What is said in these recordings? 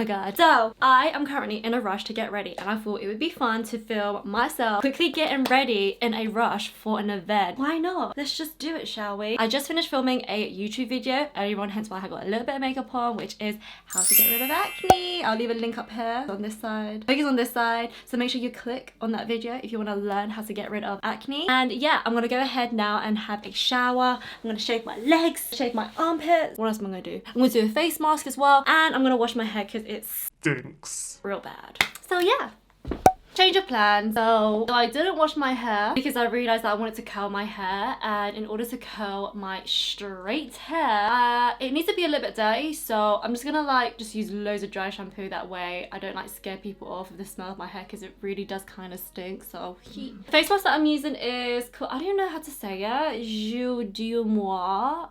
my god. So I am currently in a rush to get ready, and I thought it would be fun to film myself quickly getting ready in a rush for an event. Why not? Let's just do it, shall we? I just finished filming a YouTube video earlier on, hence why I got a little bit of makeup on, which is how to get rid of acne. I'll leave a link up here on this side. Link is on this side, so make sure you click on that video if you want to learn how to get rid of acne. And yeah, I'm gonna go ahead now and have a shower. I'm gonna shave my legs, shave my armpits. What else am I gonna do? I'm gonna do a face mask as well, and I'm gonna wash my hair because it stinks real bad. So yeah, change of plans. So I didn't wash my hair because I realized that I wanted to curl my hair, and in order to curl my straight hair, it needs to be a little bit dirty. So I'm just gonna like just use loads of dry shampoo. That way I don't like scare people off with the smell of my hair because it really does kind of stink. So the face mask that I'm using is called, I don't even know how to say it, Jeu'Demeure.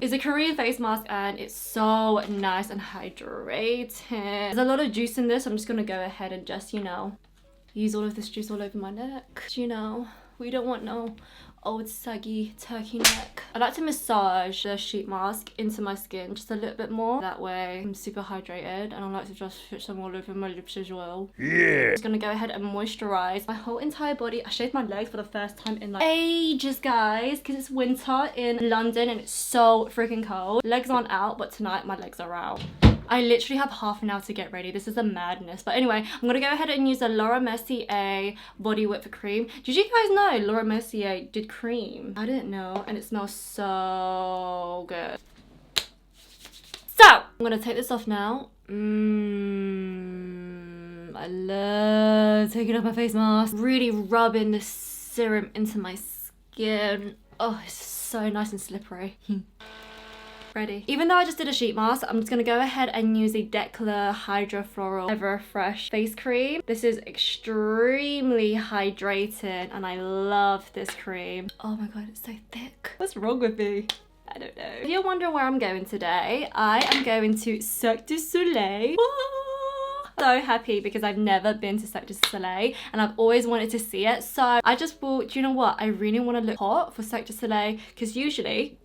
It's a Korean face mask and it's so nice and hydrating. There's a lot of juice in this. I'm just gonna go ahead and just, you know, use all of this juice all over my neck. You know, we don't want no old saggy turkey neck. I like to massage the sheet mask into my skin just a little bit more. That way I'm super hydrated, and I like to just put some all over my lips as well. Yeah. I'm just gonna go ahead and moisturize my whole entire body. I shaved my legs for the first time in like ages, guys, because it's winter in London and it's so freaking cold. Legs aren't out, but tonight my legs are out. I literally have half an hour to get ready. This is a madness. But anyway, I'm gonna go ahead and use the Laura Mercier Body Whip Cream. Did you guys know Laura Mercier did cream? I didn't know, and it smells so good. So, I'm gonna take this off now. I love taking off my face mask. Really rubbing the serum into my skin. Oh, it's so nice and slippery. Ready. Even though I just did a sheet mask, I'm just gonna go ahead and use the Decleor Hydra Floral Everfresh face cream. This is extremely hydrating and I love this cream. Oh my god, it's so thick. What's wrong with me? I don't know. If you're wondering where I'm going today, I am going to Cirque du Soleil. So happy because I've never been to Cirque du Soleil and I've always wanted to see it. So I just thought, do you know what? I really want to look hot for Cirque du Soleil because usually,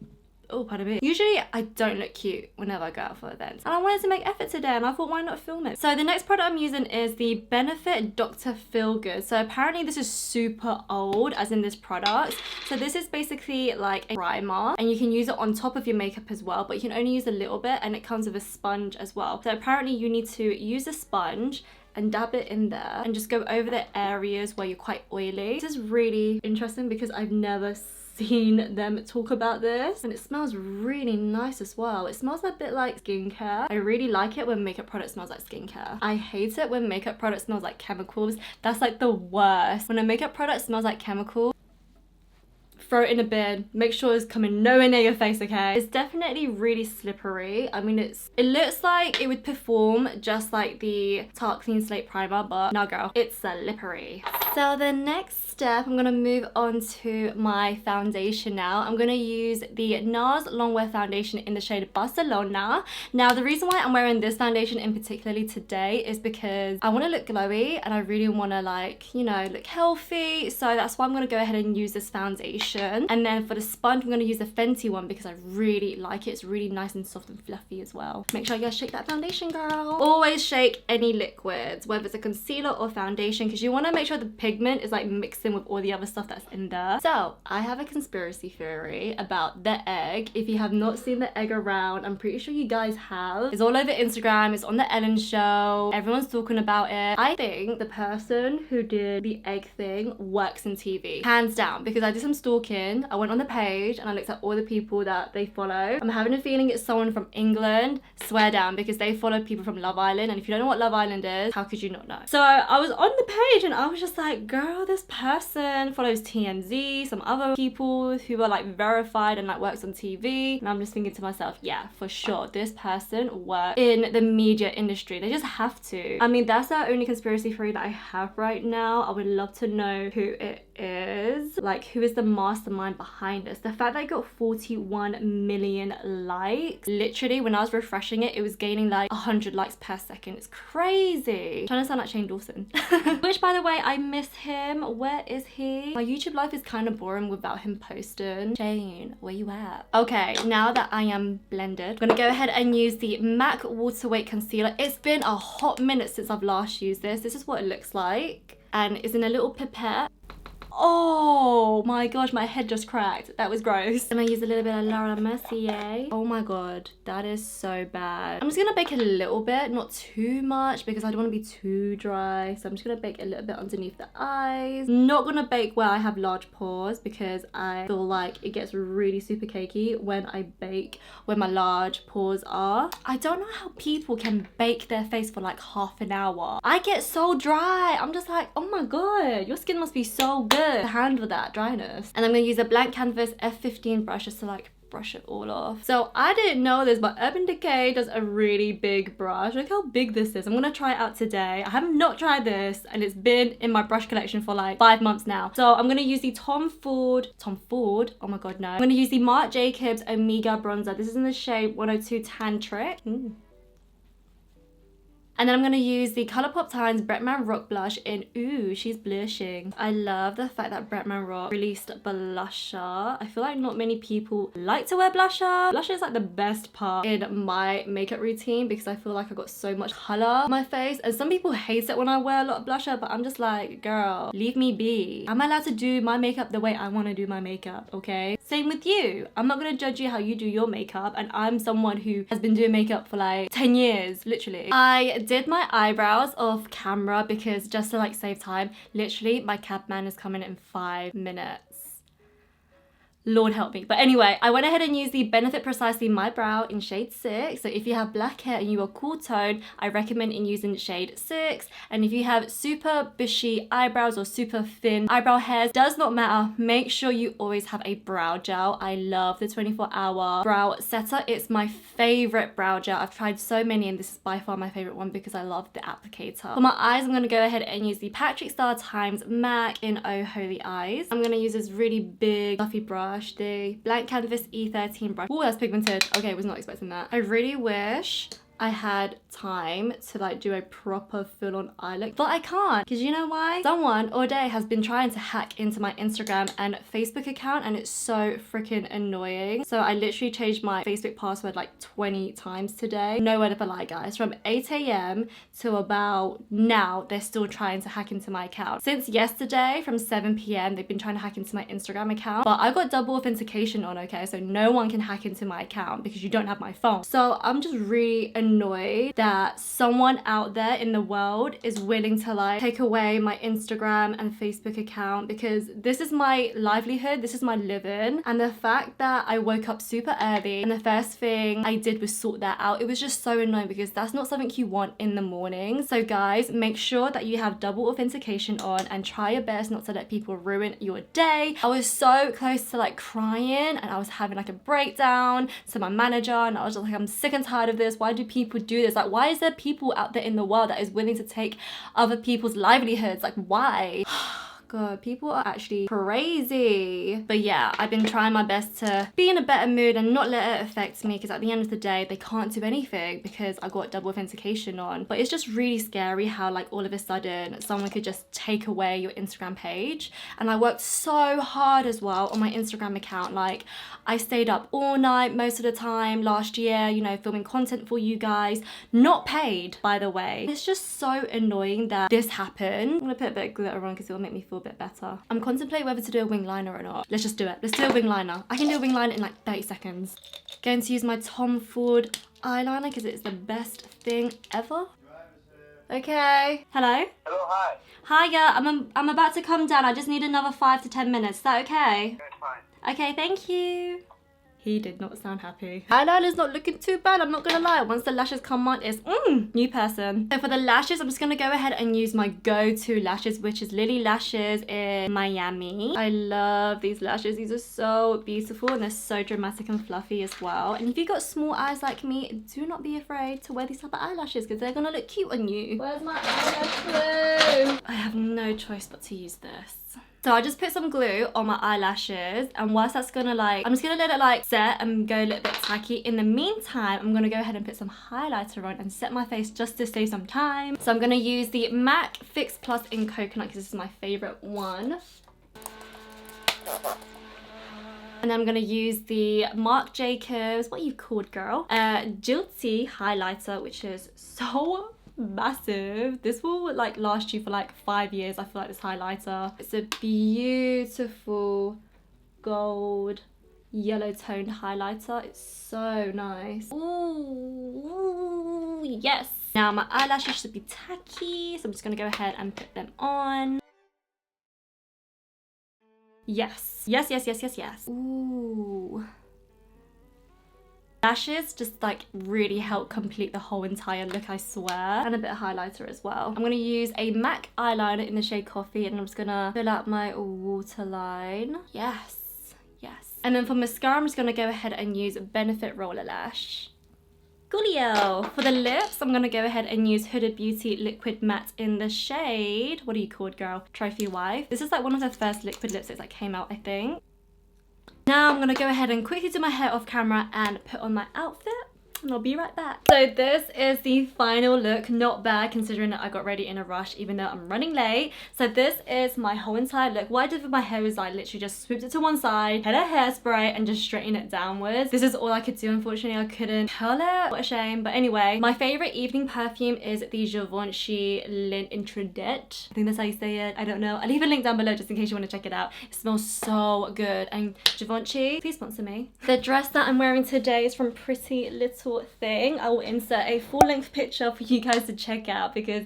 oh, pardon me. Usually I don't look cute whenever I go out for events. And I wanted to make effort today and I thought, why not film it? So the next product I'm using is the Benefit Dr. Feelgood. So apparently this is super old, as in this product. So this is basically like a primer and you can use it on top of your makeup as well, but you can only use a little bit and it comes with a sponge as well. So apparently you need to use a sponge and dab it in there and just go over the areas where you're quite oily. This is really interesting because I've never seen them talk about this, and it smells really nice as well. It smells a bit like skincare. I really like it when makeup product smells like skincare. I hate it when makeup product smells like chemicals. That's like the worst. When a makeup product smells like chemicals, throw it in a bin. Make sure it's coming nowhere near your face, okay? It's definitely really slippery. I mean, it looks like it would perform just like the Tarte Clean Slate Primer, but no girl, it's slippery. So the next step, I'm gonna move on to my foundation now. I'm gonna use the NARS Longwear foundation in the shade Barcelona. Now, the reason why I'm wearing this foundation in particularly today is because I wanna look glowy and I really wanna, like, you know, look healthy. So that's why I'm gonna go ahead and use this foundation. And then for the sponge, I'm gonna use the Fenty one because I really like it. It's really nice and soft and fluffy as well. Make sure you guys shake that foundation, girl. Always shake any liquids, whether it's a concealer or foundation, because you wanna make sure the pigment is like mixed in with all the other stuff that's in there. So I have a conspiracy theory about the egg. If you have not seen the egg around, I'm pretty sure you guys have. It's all over Instagram, it's on the Ellen show, everyone's talking about it. I think the person who did the egg thing works in TV, hands down, because I did some stalking. I went on the page and I looked at all the people that they follow. I'm having a feeling it's someone from England, swear down, because they follow people from Love Island, and if you don't know what Love Island is, how could you not know? So I was on the page and I was just like, girl, this person follows TMZ, some other people who are like verified and like works on TV, and I'm just thinking to myself, yeah, for sure, this person works in the media industry. They just have to. I mean, that's the only conspiracy theory that I have right now. I would love to know who it is. like, who is the mastermind behind this. The fact that I got 41 million likes, literally when I was refreshing it, it was gaining like 100 likes per second. It's crazy. I'm trying to sound like Shane Dawson. Which, by the way, I miss him. Where is he? My YouTube life is kind of boring without him posting. Shane, where you at? Okay, now that I am blended, I'm gonna go ahead and use the MAC Waterweight Concealer. It's been a hot minute since I've last used this. This is what it looks like. And it's in a little pipette. Oh my gosh, my head just cracked. That was gross. I'm gonna use a little bit of Mercier. Oh my god, that is so bad. I'm just gonna bake a little bit, not too much, because I don't want to be too dry. So I'm just gonna bake a little bit underneath the eyes. Not gonna bake where I have large pores, because I feel like it gets really super cakey when I bake where my large pores are. I don't know how people can bake their face for like half an hour. I get so dry. I'm just like, oh my god, your skin must be so good to handle that dryness. And I'm gonna use a blank Canvas F15 brush just to like brush it all off. So I didn't know this, but Urban Decay does a really big brush. Look how big this is. I'm gonna try it out today. I have not tried this, and it's been in my brush collection for like 5 months now. So I'm gonna use the Tom Ford, oh my god, no. I'm gonna use the Marc Jacobs Omega bronzer. This is in the shade 102 Tantric. And then I'm going to use the Colorpop Times Bretman Rock Blush in, ooh, she's blushing. I love the fact that Bretman Rock released blusher. I feel like not many people like to wear blusher. Blusher is like the best part in my makeup routine because I feel like I got so much color on my face. And some people hate it when I wear a lot of blusher, but I'm just like, girl, leave me be. I'm allowed to do my makeup the way I want to do my makeup, okay? Same with you. I'm not going to judge you how you do your makeup, and I'm someone who has been doing makeup for like 10 years, literally. I did my eyebrows off camera because just to like save time. Literally, my cab man is coming in 5 minutes. Lord help me. But anyway, I went ahead and used the Benefit Precisely My Brow in shade 6. So if you have black hair and you are cool toned, I recommend in using shade 6. And if you have super bushy eyebrows or super thin eyebrow hairs, does not matter. Make sure you always have a brow gel. I love the 24-hour brow setter. It's my favorite brow gel. I've tried so many, and this is by far my favorite one because I love the applicator. For my eyes, I'm going to go ahead and use the Patrick Starrr times MAC in Oh Holy Eyes. I'm going to use this really big fluffy brush, the blank canvas E13 brush. Oh, that's pigmented. Okay, was not expecting that. I really wish I had time to like do a proper full-on eye look, but I can't, because you know why? Someone all day has been trying to hack into my Instagram and Facebook account, and it's so freaking annoying. So I literally changed my Facebook password like 20 times today. No word of a lie, guys. From 8 AM to about now, they're still trying to hack into my account. Since yesterday from 7 PM, they've been trying to hack into my Instagram account, but I got double authentication on, okay? So no one can hack into my account because you don't have my phone. So I'm just really annoyed that someone out there in the world is willing to like take away my Instagram and Facebook account, because this is my livelihood, this is my living. And the fact that I woke up super early and the first thing I did was sort that out, it was just so annoying because that's not something you want in the morning. So guys, make sure that you have double authentication on and try your best not to let people ruin your day. I was so close to like crying, and I was having like a breakdown to my manager, and I was just like, I'm sick and tired of this. Why do people do this? Like, why is there people out there in the world that is willing to take other people's livelihoods? Like, why? God, people are actually crazy. But yeah, I've been trying my best to be in a better mood and not let it affect me, because at the end of the day, they can't do anything because I got double authentication on. But it's just really scary how like all of a sudden someone could just take away your Instagram page. And I worked so hard as well on my Instagram account. Like, I stayed up all night most of the time last year, you know, filming content for you guys, not paid, by the way. It's just so annoying that this happened. I'm gonna put a bit of glitter on because it'll make me feel a bit better. I'm contemplating whether to do a wing liner or not. Let's just do it. Let's do a wing liner. I can do a wing liner in like 30 seconds. Going to use my Tom Ford eyeliner because it's the best thing ever. Okay. Hello? Hello, hi. Hiya, I'm about to come down. I just need another 5 to 10 minutes. Is that okay? That's fine. Okay, thank you. He did not sound happy. Eyeliner's not looking too bad, I'm not gonna lie. Once the lashes come on, it's new person. So for the lashes, I'm just gonna go ahead and use my go-to lashes, which is Lilly lashes in Miami. I love these lashes. These are so beautiful, and they're so dramatic and fluffy as well. And if you've got small eyes like me, do not be afraid to wear these type of eyelashes because they're gonna look cute on you. Where's my eyelash glue? I have no choice but to use this. So I just put some glue on my eyelashes, and whilst that's gonna like, I'm just gonna let it like set and go a little bit tacky. In the meantime, I'm gonna go ahead and put some highlighter on and set my face just to save some time. So I'm gonna use the MAC Fix Plus in Coconut because this is my favorite one. And then I'm gonna use the Marc Jacobs, what are you called, girl? Gilty highlighter, which is so massive. This will like last you for like 5 years. I feel like this highlighter. It's a beautiful gold yellow toned highlighter. It's so nice. Ooh, yes. Now my eyelashes should be tacky, so I'm just gonna go ahead and put them on. Yes, yes, yes, yes, yes, yes. Ooh. Lashes just like really help complete the whole entire look, I swear. And a bit of highlighter as well. I'm gonna use a MAC eyeliner in the shade Coffee, and I'm just gonna fill out my waterline. Yes, yes. And then for mascara, I'm just gonna go ahead and use Benefit Roller Lash. Coolio. For the lips, I'm gonna go ahead and use Huda Beauty Liquid Matte in the shade, what are you called, girl? Trophy Wife. This is like one of the first liquid lipsticks that came out, I think. Now I'm gonna go ahead and quickly do my hair off camera and put on my outfit, and I'll be right back. So this is the final look. Not bad considering that I got ready in a rush even though I'm running late. So this is my whole entire look. What I did with my hair was I literally just swooped it to one side, had a hairspray, and just straightened it downwards. This is all I could do. Unfortunately, I couldn't curl it. What a shame. But anyway, my favorite evening perfume is the Givenchy L'Intradette. I think that's how you say it. I don't know. I'll leave a link down below just in case you want to check it out. It smells so good. And Givenchy, please sponsor me. The dress that I'm wearing today is from Pretty Little Thing. I will insert a full-length picture for you guys to check out because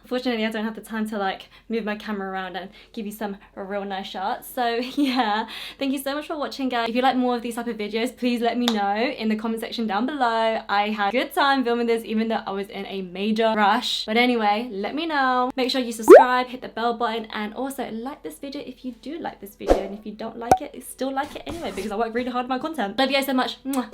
unfortunately I don't have the time to like move my camera around and give you some real nice shots. So yeah, thank you so much for watching, guys. If you like more of these type of videos, please let me know in the comment section down below. I had a good time filming this even though I was in a major rush. But anyway, let me know. Make sure you subscribe, hit the bell button, and also like this video if you do like this video, and if you don't like it, still like it anyway because I work really hard on my content. Love you guys so much. Bye.